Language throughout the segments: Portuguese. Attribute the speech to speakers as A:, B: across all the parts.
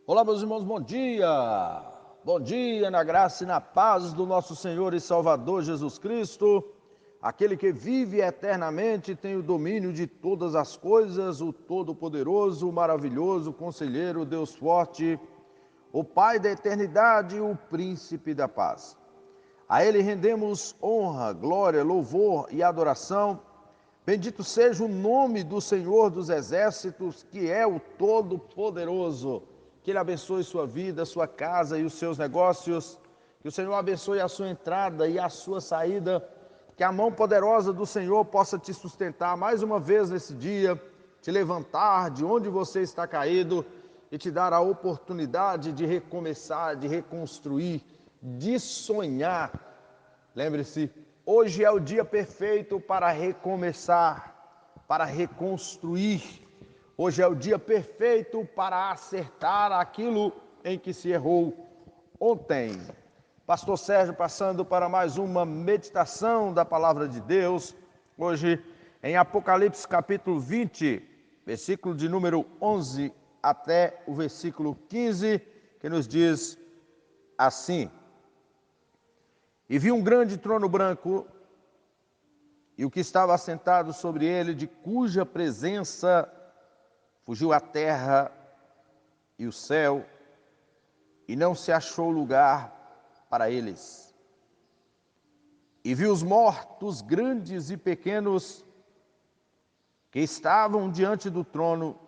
A: Olá, meus irmãos, bom dia! Bom dia na graça e na paz do nosso Senhor e Salvador Jesus Cristo, aquele que vive eternamente e tem o domínio de todas as coisas, o Todo-Poderoso, o Maravilhoso, o Conselheiro, o Deus Forte, o Pai da Eternidade e o Príncipe da Paz. A Ele rendemos honra, glória, louvor e adoração. Bendito seja o nome do Senhor dos Exércitos, que é o Todo-Poderoso. Que Ele abençoe sua vida, sua casa e os seus negócios. Que o Senhor abençoe a sua entrada e a sua saída. Que a mão poderosa do Senhor possa te sustentar mais uma vez nesse dia, te levantar de onde você está caído e te dar a oportunidade de recomeçar, de reconstruir, de sonhar. Lembre-se, hoje é o dia perfeito para recomeçar, para reconstruir. Hoje é o dia perfeito para acertar aquilo em que se errou ontem. Pastor Sérgio passando para mais uma meditação da Palavra de Deus. Hoje em Apocalipse capítulo 20, versículo de número 11 até o versículo 15, que nos diz assim: E vi um grande trono branco, e o que estava assentado sobre ele, de cuja presença fugiu a terra e o céu, e não se achou lugar para eles. E vi os mortos, grandes e pequenos, que estavam diante do trono,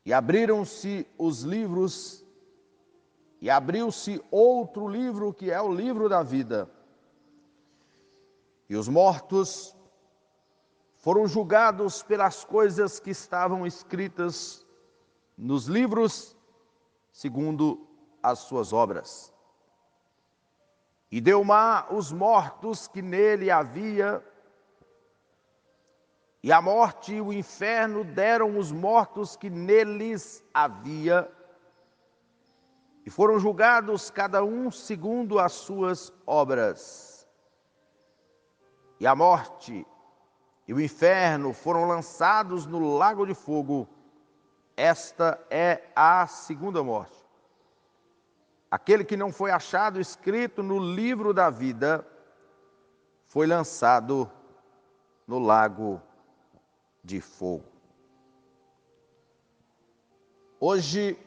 A: e abriram-se os livros, e abriu-se outro livro, que é o livro da vida. E os mortos foram julgados pelas coisas que estavam escritas nos livros, segundo as suas obras. E deu o mar os mortos que nele havia, e a morte e o inferno deram os mortos que neles havia, e foram julgados cada um segundo as suas obras. E a morte e o inferno foram lançados no lago de fogo. Esta é a segunda morte. Aquele que não foi achado escrito no livro da vida foi lançado no lago de fogo. Hoje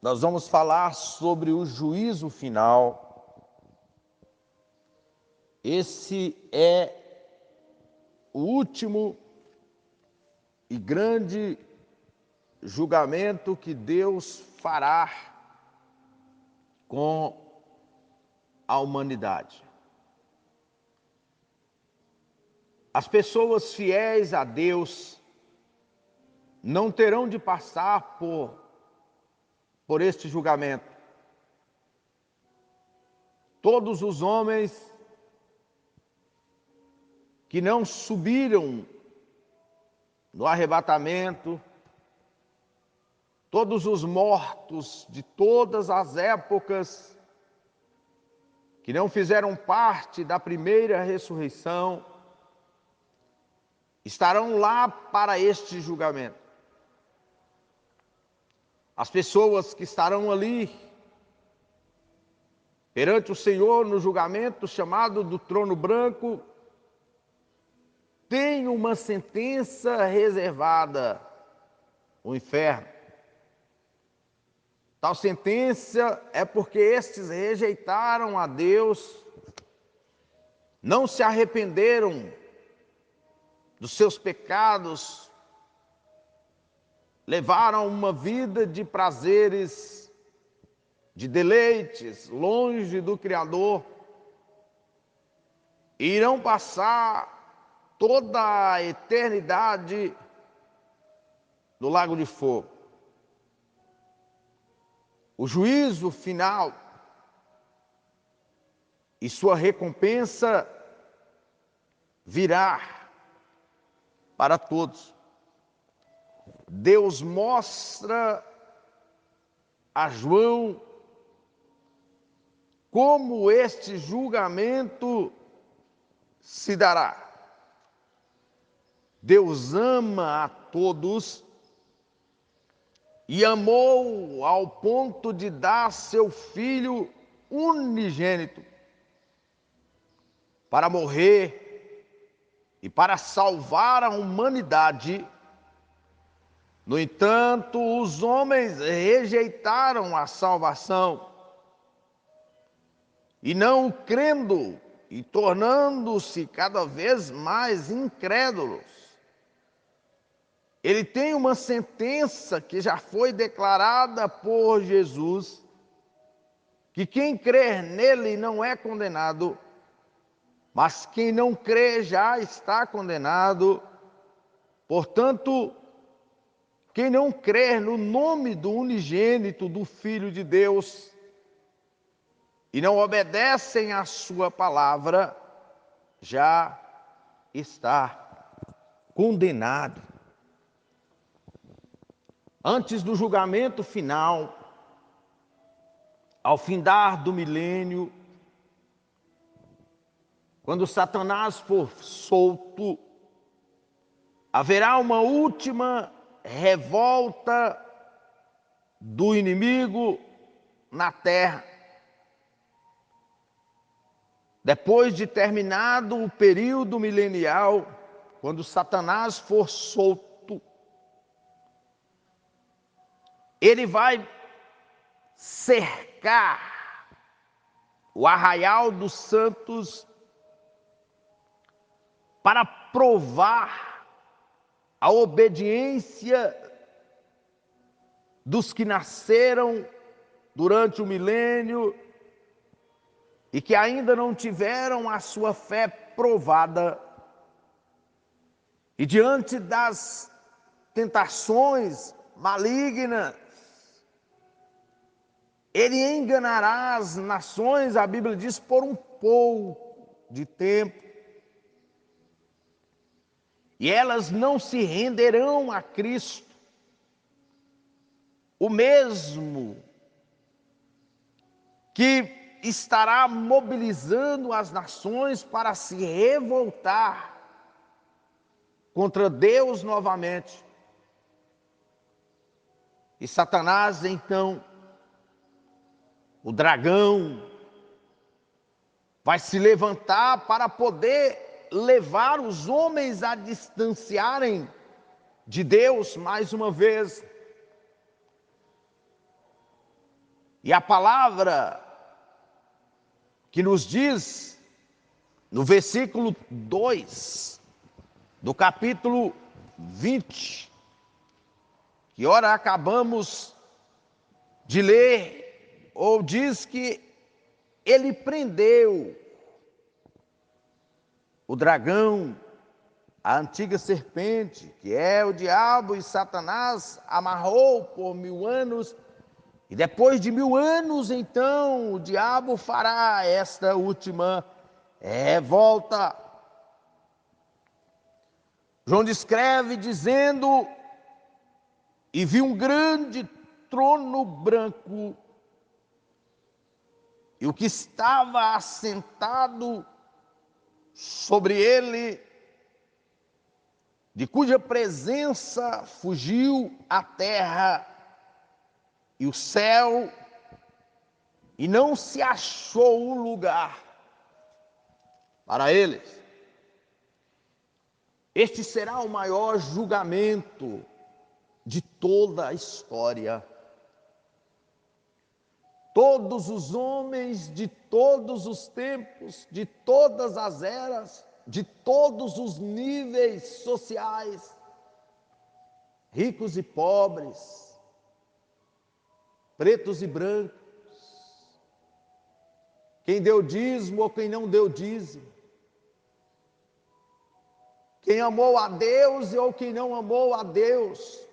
A: nós vamos falar sobre o juízo final. Esse é o último e grande julgamento que Deus fará com a humanidade. As pessoas fiéis a Deus não terão de passar por este julgamento. Todos os homens que não subiram no arrebatamento, todos os mortos de todas as épocas que não fizeram parte da primeira ressurreição, estarão lá para este julgamento. As pessoas que estarão ali perante o Senhor no julgamento chamado do trono branco, têm uma sentença reservada: o inferno. Tal sentença é porque estes rejeitaram a Deus, não se arrependeram dos seus pecados, levaram uma vida de prazeres, de deleites, longe do Criador, e irão passar toda a eternidade no lago de fogo. O juízo final e sua recompensa virá para todos. Deus mostra a João como este julgamento se dará. Deus ama a todos e amou ao ponto de dar seu Filho unigênito para morrer e para salvar a humanidade. No entanto, os homens rejeitaram a salvação e não crendo e tornando-se cada vez mais incrédulos. Ele tem uma sentença que já foi declarada por Jesus, que quem crer nele não é condenado, mas quem não crê já está condenado. Portanto, quem não crer no nome do unigênito do Filho de Deus e não obedecem à sua palavra, já está condenado. Antes do julgamento final, ao findar do milênio, quando Satanás for solto, haverá uma última revolta do inimigo na terra. Depois de terminado o período milenial, quando Satanás for solto, ele vai cercar o arraial dos santos para provar a obediência dos que nasceram durante o milênio e que ainda não tiveram a sua fé provada. E diante das tentações malignas, ele enganará as nações, a Bíblia diz, por um pouco de tempo. E elas não se renderão a Cristo. O mesmo que estará mobilizando as nações para se revoltar contra Deus novamente. E Satanás, então, o dragão, vai se levantar para poder levar os homens a distanciarem de Deus mais uma vez. E a palavra que nos diz, no versículo 2 do capítulo 20, que ora acabamos de ler, ou diz que ele prendeu o dragão, a antiga serpente, que é o diabo, e Satanás amarrou por 1000 anos, e depois de 1000 anos, então, o diabo fará esta última revolta. João descreve dizendo: e vi um grande trono branco, e o que estava assentado sobre ele, de cuja presença fugiu a terra e o céu, e não se achou um lugar para eles. Este será o maior julgamento de toda a história. Todos os homens de todos os tempos, de todas as eras, de todos os níveis sociais, ricos e pobres, pretos e brancos, quem deu dízimo ou quem não deu dízimo, quem amou a Deus ou quem não amou a Deus,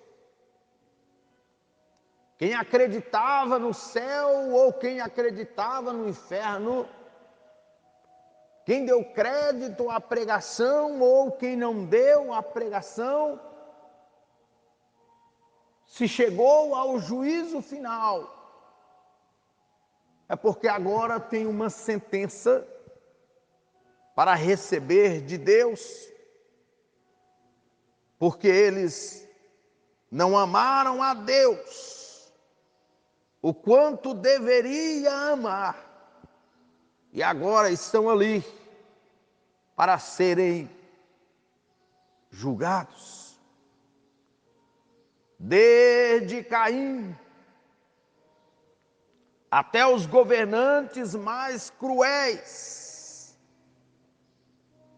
A: quem acreditava no céu ou quem acreditava no inferno, quem deu crédito à pregação ou quem não deu à pregação, se chegou ao juízo final, é porque agora tem uma sentença para receber de Deus, porque eles não amaram a Deus o quanto deveria amar, e agora estão ali para serem julgados. Desde Caim até os governantes mais cruéis,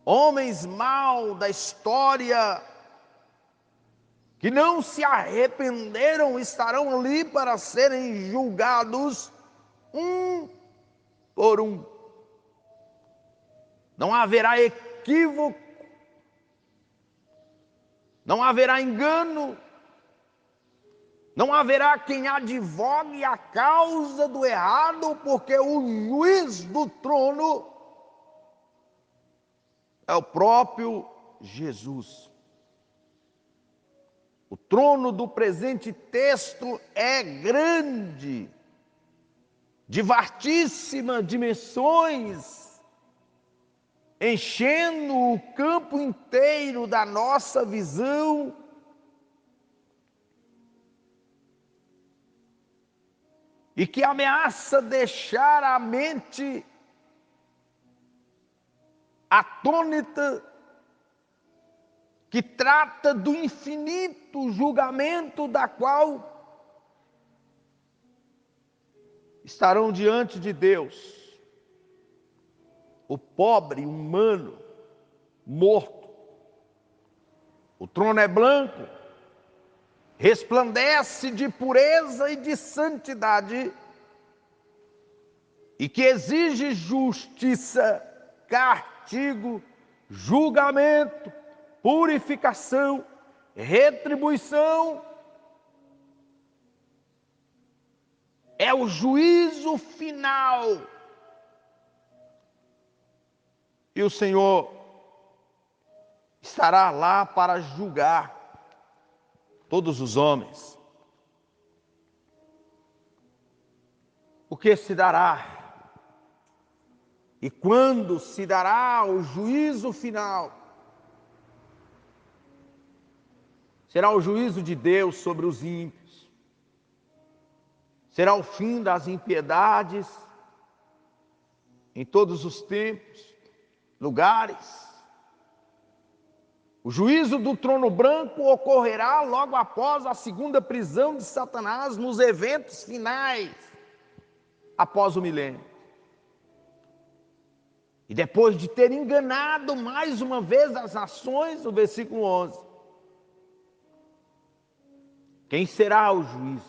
A: homens maus da história, que não se arrependeram, estarão ali para serem julgados um por um. Não haverá equívoco, não haverá engano, não haverá quem advogue a causa do errado, porque o juiz do trono é o próprio Jesus. O trono do presente texto é grande, de vastíssimas dimensões, enchendo o campo inteiro da nossa visão. E que ameaça deixar a mente atônita, que trata do infinito julgamento da qual estarão diante de Deus o pobre humano morto. O trono é branco, resplandece de pureza e de santidade, e que exige justiça, castigo, julgamento, purificação, retribuição. É o juízo final. E o Senhor estará lá para julgar todos os homens. O que se dará? E quando se dará o juízo final? Será o juízo de Deus sobre os ímpios. Será o fim das impiedades em todos os tempos, lugares. O juízo do trono branco ocorrerá logo após a segunda prisão de Satanás, nos eventos finais, após o milênio. E depois de ter enganado mais uma vez as nações, no versículo 11, quem será o juiz?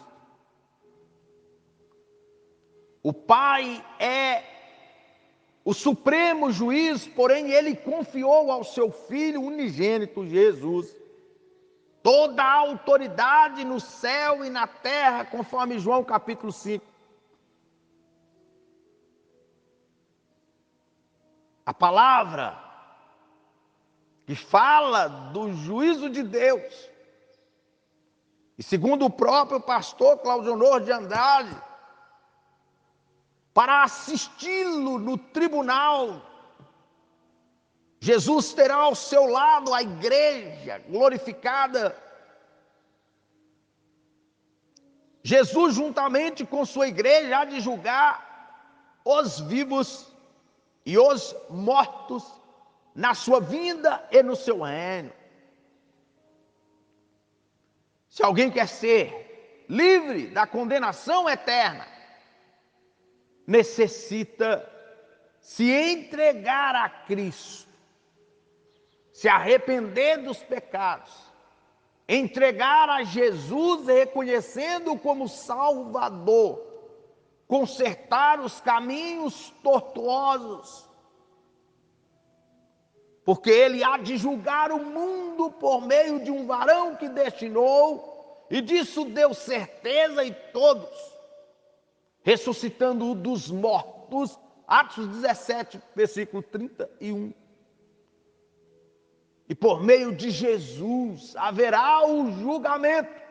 A: O Pai é o supremo juiz, porém ele confiou ao seu Filho unigênito, Jesus, toda a autoridade no céu e na terra, conforme João capítulo 5. A palavra que fala do juízo de Deus, e segundo o próprio pastor Claudionor de Andrade, para assisti-lo no tribunal, Jesus terá ao seu lado a igreja glorificada. Jesus, juntamente com sua igreja, há de julgar os vivos e os mortos na sua vinda e no seu reino. Se alguém quer ser livre da condenação eterna, necessita se entregar a Cristo, se arrepender dos pecados, entregar a Jesus reconhecendo-o como Salvador, consertar os caminhos tortuosos, porque ele há de julgar o mundo por meio de um varão que destinou, e disso deu certeza, e todos, ressuscitando-o dos mortos, Atos 17, versículo 31. E por meio de Jesus haverá o julgamento,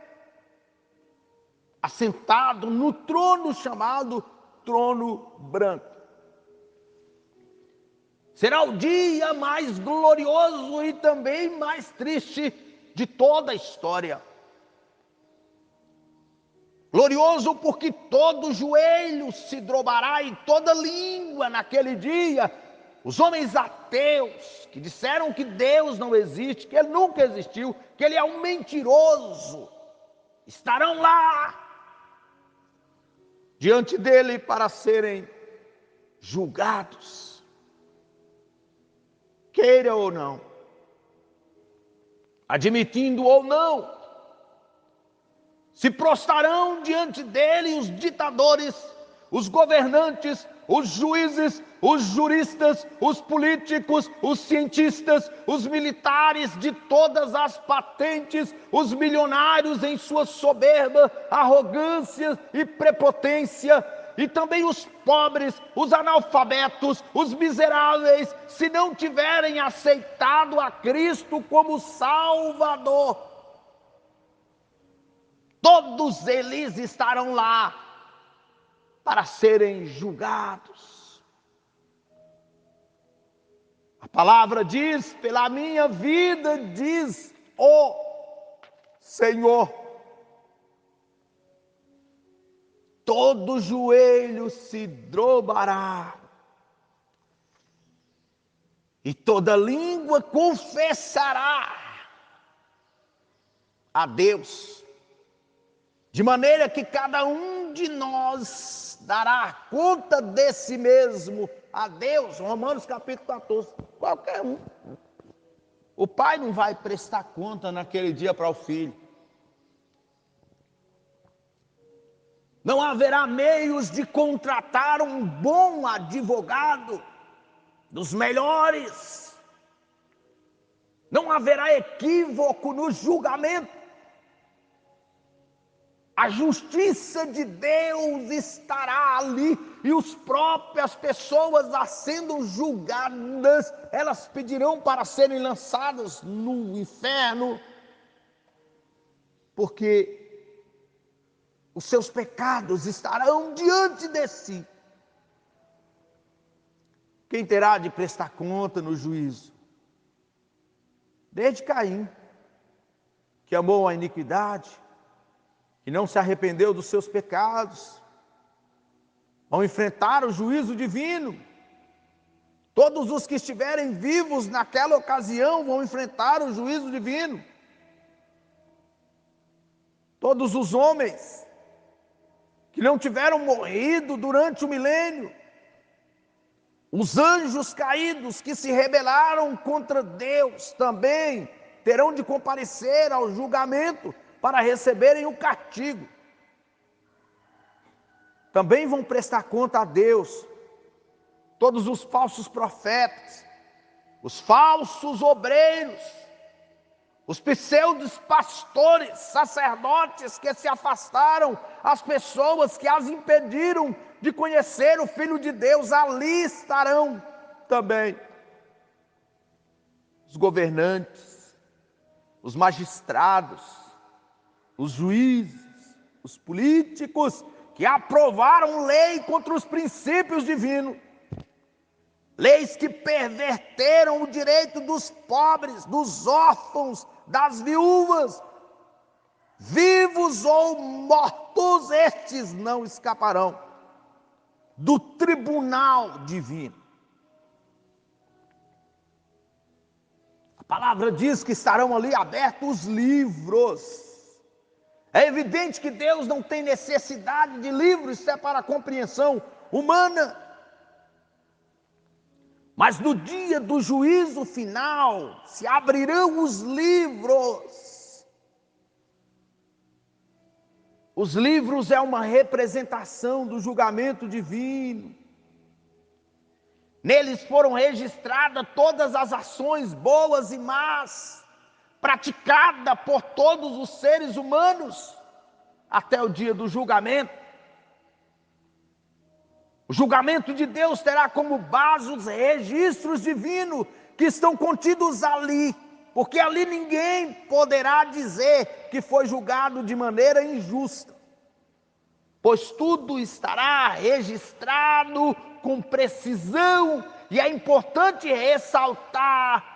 A: assentado no trono chamado trono branco. Será o dia mais glorioso e também mais triste de toda a história. Glorioso porque todo joelho se dobrará e toda língua naquele dia. Os homens ateus que disseram que Deus não existe, que Ele nunca existiu, que Ele é um mentiroso, estarão lá diante dele para serem julgados, queira ou não, admitindo ou não. Se prostrarão diante dele os ditadores, os governantes, os juízes, os juristas, os políticos, os cientistas, os militares de todas as patentes, os milionários em sua soberba, arrogância e prepotência, e também os pobres, os analfabetos, os miseráveis, se não tiverem aceitado a Cristo como Salvador. Todos eles estarão lá para serem julgados. A palavra diz: pela minha vida, diz o Senhor, todo joelho se dobrará e toda língua confessará a Deus. De maneira que cada um de nós dará conta de si mesmo a Deus. Romanos capítulo 14. Qualquer um. O pai não vai prestar conta naquele dia para o filho. Não haverá meios de contratar um bom advogado, dos melhores. Não haverá equívoco no julgamento. A justiça de Deus estará ali e as próprias pessoas a sendo julgadas, elas pedirão para serem lançadas no inferno, porque os seus pecados estarão diante de si. Quem terá de prestar conta no juízo? Desde Caim, que amou a iniquidade, que não se arrependeu dos seus pecados, vão enfrentar o juízo divino. Todos os que estiverem vivos naquela ocasião vão enfrentar o juízo divino. Todos os homens que não tiveram morrido durante o milênio, os anjos caídos que se rebelaram contra Deus também terão de comparecer ao julgamento para receberem o castigo. Também vão prestar conta a Deus todos os falsos profetas, os falsos obreiros, os pseudos pastores, sacerdotes que se afastaram, as pessoas que as impediram de conhecer o Filho de Deus, ali estarão também. Os governantes, os magistrados, os juízes, os políticos que aprovaram lei contra os princípios divinos, leis que perverteram o direito dos pobres, dos órfãos, das viúvas, vivos ou mortos, estes não escaparão do tribunal divino. A palavra diz que estarão ali abertos os livros. É evidente que Deus não tem necessidade de livros, isso é para a compreensão humana. Mas no dia do juízo final, se abrirão os livros. Os livros é uma representação do julgamento divino. Neles foram registradas todas as ações boas e más, praticada por todos os seres humanos, até o dia do julgamento. O julgamento de Deus terá como base os registros divinos que estão contidos ali, porque ali ninguém poderá dizer que foi julgado de maneira injusta, pois tudo estará registrado com precisão, e é importante ressaltar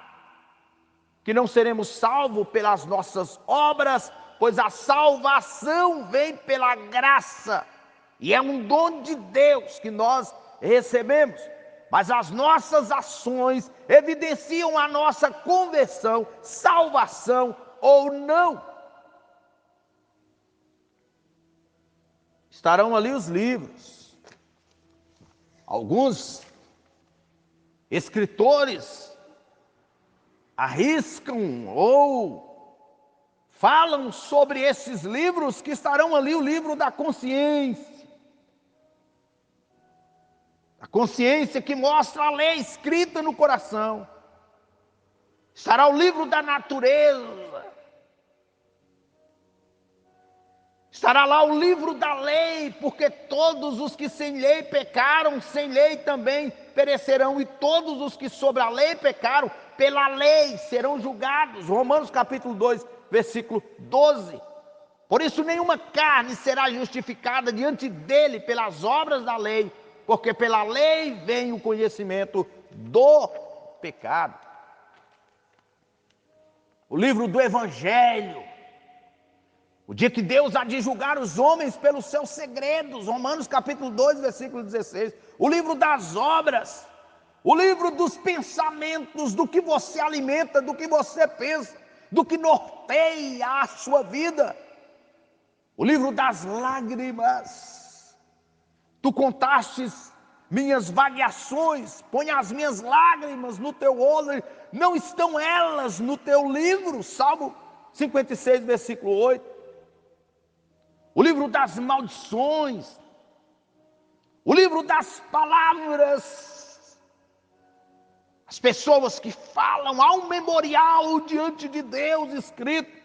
A: que não seremos salvos pelas nossas obras,
B: pois a salvação vem pela graça, e é um dom de Deus que nós recebemos. Mas as nossas ações evidenciam a nossa conversão, salvação ou não. Estarão ali os livros. Alguns escritores arriscam ou falam sobre esses livros que estarão ali, o livro da consciência. A consciência que mostra a lei escrita no coração. Estará o livro da natureza. Estará lá o livro da lei, porque todos os que sem lei pecaram, sem lei também perecerão, e todos os que sobre a lei pecaram, pela lei serão julgados. Romanos capítulo 2, versículo 12. Por isso nenhuma carne será justificada diante dele pelas obras da lei, porque pela lei vem o conhecimento do pecado. O livro do Evangelho, o dia que Deus há de julgar os homens pelos seus segredos, Romanos capítulo 2, versículo 16. O livro das obras, o livro dos pensamentos, do que você alimenta, do que você pensa, do que norteia a sua vida. O livro das lágrimas, tu contastes minhas vagueações, põe as minhas lágrimas no teu olho, não estão elas no teu livro? Salmo 56, versículo 8. O livro das maldições, o livro das palavras. As pessoas que falam, há um memorial diante de Deus escrito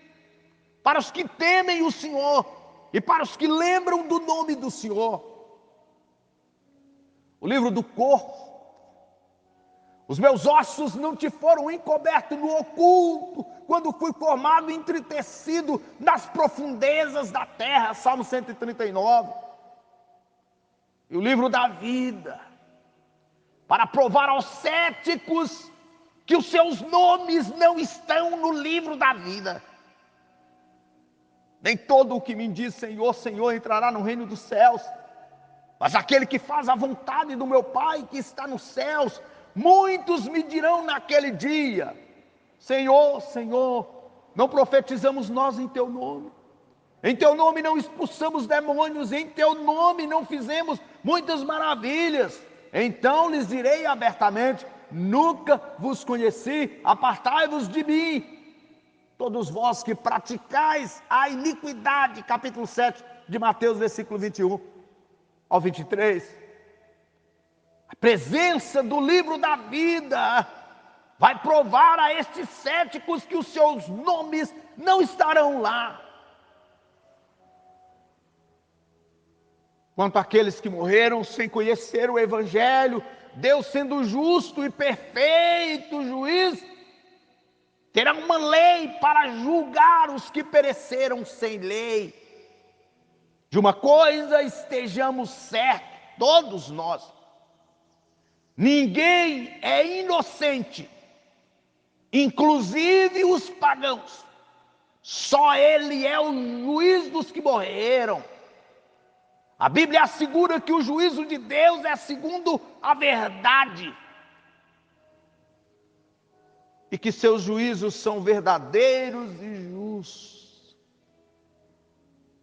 B: para os que temem o Senhor e para os que lembram do nome do Senhor. O livro do corpo. Os meus ossos não te foram encobertos no oculto, quando fui formado e entretecido nas profundezas da terra, Salmo 139. E o livro da vida, para provar aos céticos que os seus nomes não estão no livro da vida. Nem todo o que me diz Senhor, Senhor entrará no reino dos céus, mas aquele que faz a vontade do meu Pai que está nos céus. Muitos me dirão naquele dia: Senhor, Senhor, não profetizamos nós em teu nome? Em teu nome não expulsamos demônios, em teu nome não fizemos muitas maravilhas? Então lhes direi abertamente: nunca vos conheci, apartai-vos de mim, todos vós que praticais a iniquidade. Capítulo 7 de Mateus, versículo 21 ao 23. A presença do livro da vida vai provar a estes céticos que os seus nomes não estarão lá. Quanto àqueles que morreram sem conhecer o Evangelho, Deus, sendo justo e perfeito juiz, terá uma lei para julgar os que pereceram sem lei. De uma coisa estejamos certos, todos nós: ninguém é inocente, inclusive os pagãos. Só Ele é o juiz dos que morreram. A Bíblia assegura que o juízo de Deus é segundo a verdade, e que seus juízos são verdadeiros e justos.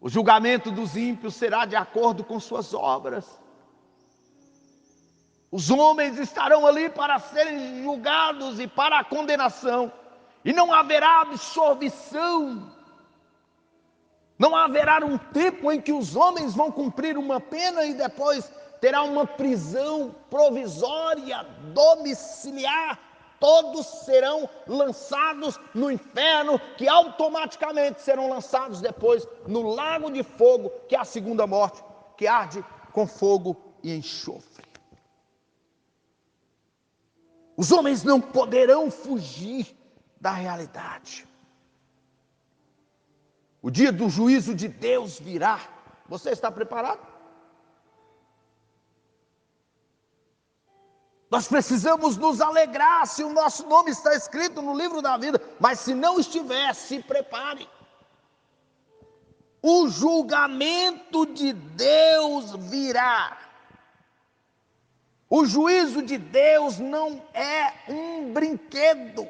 B: O julgamento dos ímpios será de acordo com suas obras. Os homens estarão ali para serem julgados e para a condenação, e não haverá absolvição. Não haverá um tempo em que os homens vão cumprir uma pena e depois terá uma prisão provisória, domiciliar. Todos serão lançados no inferno, que automaticamente serão lançados depois no lago de fogo, que é a segunda morte, que arde com fogo e enxofre. Os homens não poderão fugir da realidade. O dia do juízo de Deus virá. Você está preparado? Nós precisamos nos alegrar se o nosso nome está escrito no livro da vida, mas se não estiver, se prepare. o julgamento de Deus virá. O juízo de Deus não é um brinquedo,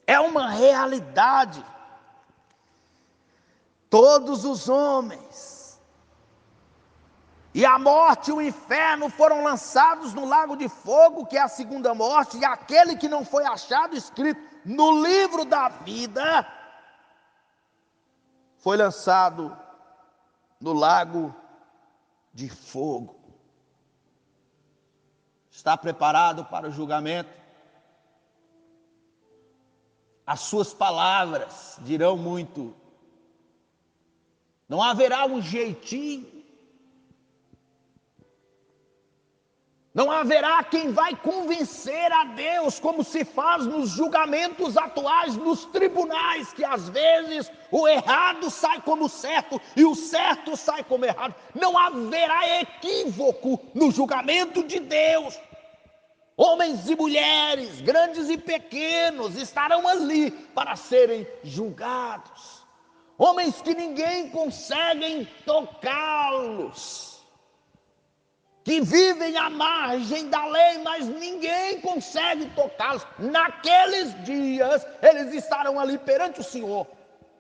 B: é uma realidade. Todos os homens e a morte e o inferno foram lançados no lago de fogo, que é a segunda morte, e aquele que não foi achado escrito no livro da vida foi lançado no lago de fogo. Está preparado para o julgamento? As suas palavras dirão muito. Não haverá um jeitinho. Não haverá quem vai convencer a Deus, como se faz nos julgamentos atuais, nos tribunais, que às vezes o errado sai como certo e o certo sai como errado. Não haverá equívoco no julgamento de Deus. Homens e mulheres, grandes e pequenos, estarão ali para serem julgados. Homens que ninguém consegue tocá-los, que vivem à margem da lei, mas ninguém consegue tocá-los. Naqueles dias, eles estarão ali perante o Senhor,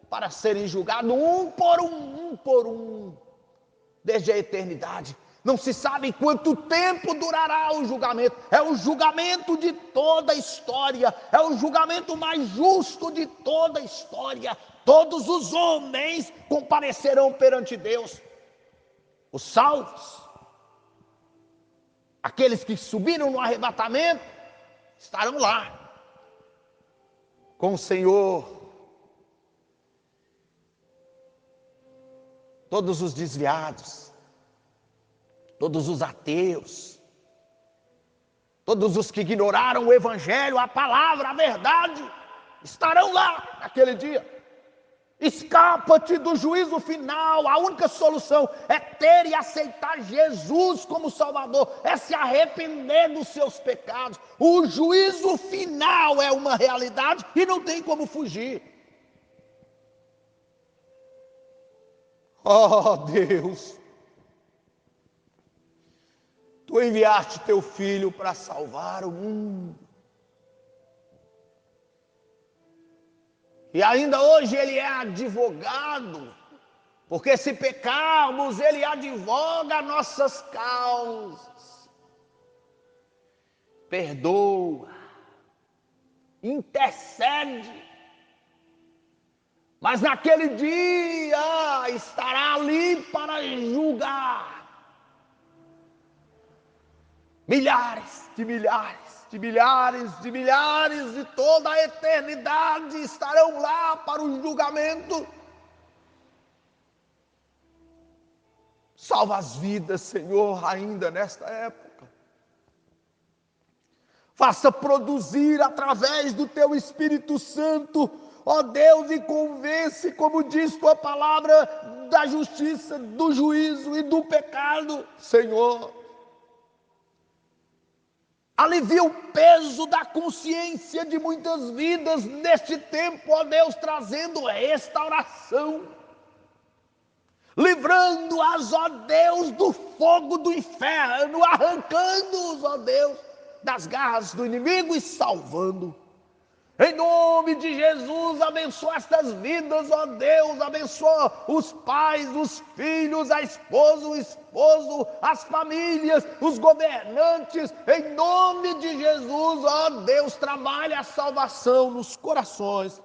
B: para serem julgados um por um, desde a eternidade. Não se sabe quanto tempo durará o julgamento. É o julgamento de toda a história, é o julgamento mais justo de toda a história. Todos os homens comparecerão perante Deus, os salvos. Aqueles que subiram no arrebatamento estarão lá com o Senhor. Todos os desviados, todos os ateus, todos os que ignoraram o Evangelho, a palavra, a verdade, estarão lá naquele dia. Escapa-te do juízo final. A única solução é ter e aceitar Jesus como Salvador, é se arrepender dos seus pecados. O juízo final é uma realidade e não tem como fugir. Oh Deus, Tu enviaste Teu Filho para salvar o mundo. E ainda hoje Ele é advogado, porque se pecarmos, Ele advoga nossas causas, perdoa, intercede, mas naquele dia estará ali para julgar. Milhares de milhares de milhares de milhares de toda a eternidade estarão lá para o julgamento. Salva as vidas, Senhor, ainda nesta época. Faça produzir através do Teu Espírito Santo, ó Deus, e convence, como diz Tua palavra, da justiça, do juízo e do pecado, Senhor. Alivia o peso da consciência de muitas vidas neste tempo, ó Deus, trazendo restauração, livrando-as, ó Deus, do fogo do inferno, arrancando-os, ó Deus, das garras do inimigo e salvando. Em nome de Jesus, abençoa estas vidas, ó Deus, abençoa os pais, os filhos, a esposa, o esposo, as famílias, os governantes. Em nome de Jesus, ó Deus, trabalha a salvação nos corações.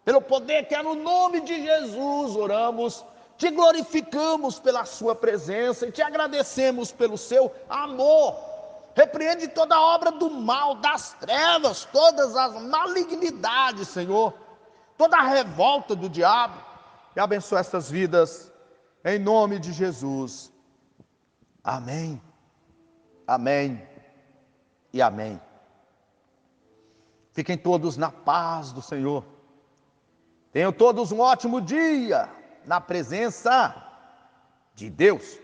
B: Pelo poder que é no nome de Jesus, oramos, te glorificamos pela sua presença e te agradecemos pelo seu amor. Repreende toda a obra do mal, das trevas, todas as malignidades, Senhor, toda a revolta do diabo, e abençoa estas vidas, em nome de Jesus. Amém, amém e amém. Fiquem todos na paz do Senhor. Tenham todos um ótimo dia na presença de Deus.